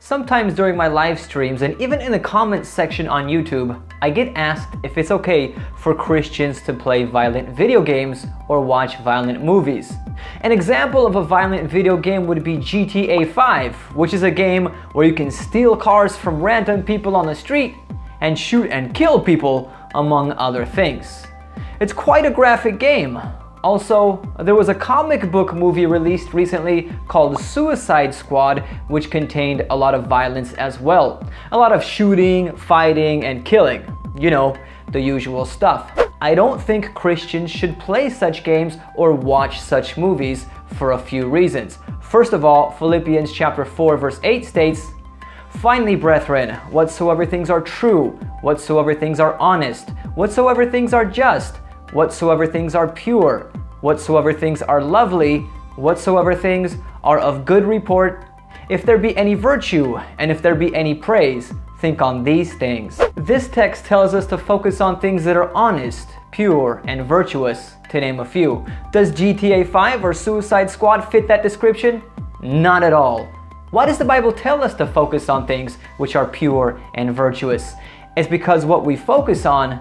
Sometimes during my live streams and even in the comments section on YouTube, I get asked if it's okay for Christians to play violent video games or watch violent movies. An example of a violent video game would be GTA 5, which is a game where you can steal cars from random people on the street and shoot and kill people, among other things. It's quite a graphic game. Also, there was a comic book movie released recently called Suicide Squad, which contained a lot of violence as well. A lot of shooting, fighting, and killing. You know, the usual stuff. I don't think Christians should play such games or watch such movies for a few reasons. First of all, Philippians chapter 4 verse 8 states, "Finally, brethren, whatsoever things are true, whatsoever things are honest, whatsoever things are just, whatsoever things are pure, whatsoever things are lovely, whatsoever things are of good report, if there be any virtue, and if there be any praise, think on these things." This text tells us to focus on things that are honest, pure, and virtuous, to name a few. Does GTA 5 or Suicide Squad fit that description? Not at all. Why does the Bible tell us to focus on things which are pure and virtuous? It's because what we focus on,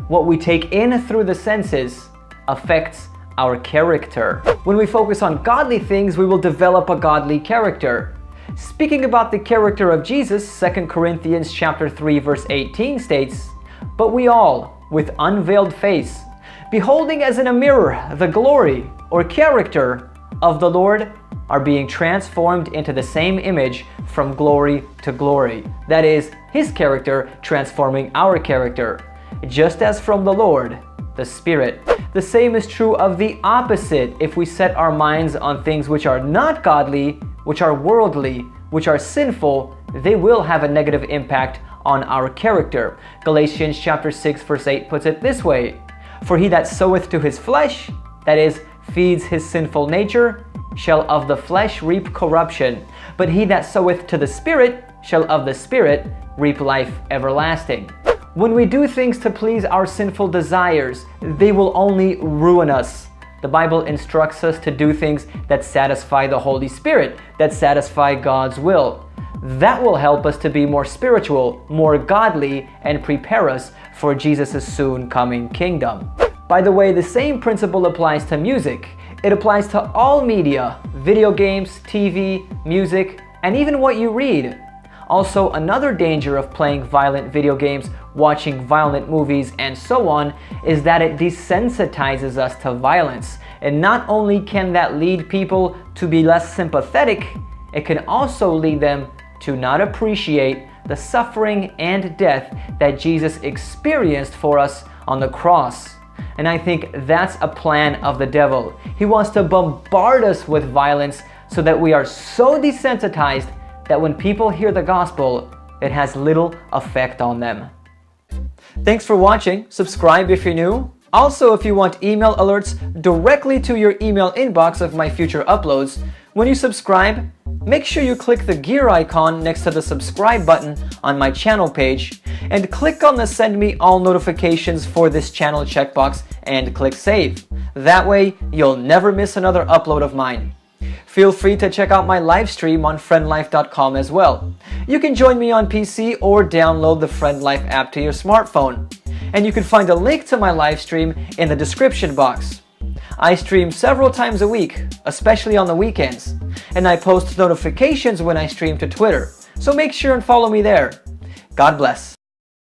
what we take in through the senses, affects our character. When we focus on godly things, we will develop a godly character. Speaking about the character of Jesus, 2 Corinthians chapter 3 verse 18 states, "But we all, with unveiled face, beholding as in a mirror the glory or character of the Lord, are being transformed into the same image from glory to glory." That is, His character transforming our character, just as from the Lord, the Spirit. The same is true of the opposite. If we set our minds on things which are not godly, which are worldly, which are sinful, they will have a negative impact on our character. Galatians chapter 6 verse 8 puts it this way, "For he that soweth to his flesh, that is, feeds his sinful nature, shall of the flesh reap corruption, but he that soweth to the Spirit shall of the Spirit reap life everlasting." When we do things to please our sinful desires, they will only ruin us. The Bible instructs us to do things that satisfy the Holy Spirit, that satisfy God's will. That will help us to be more spiritual, more godly, and prepare us for Jesus' soon coming kingdom. By the way, the same principle applies to music. It applies to all media, video games, TV, music, and even what you read. Also, another danger of playing violent video games, watching violent movies, and so on, is that it desensitizes us to violence. And not only can that lead people to be less sympathetic, it can also lead them to not appreciate the suffering and death that Jesus experienced for us on the cross. And I think that's a plan of the devil. He wants to bombard us with violence so that we are so desensitized that when people hear the gospel, it has little effect on them. Thanks for watching. Subscribe if you're new. Also, if you want email alerts directly to your email inbox of my future uploads, when you subscribe, make sure you click the gear icon next to the subscribe button on my channel page and click on the send me all notifications for this channel checkbox and click save. That way, you'll never miss another upload of mine. Feel free to check out my live stream on friendlife.com as well. You can join me on PC or download the FriendLife app to your smartphone. And you can find a link to my live stream in the description box. I stream several times a week, especially on the weekends, and I post notifications when I stream to Twitter, so make sure and follow me there. God bless.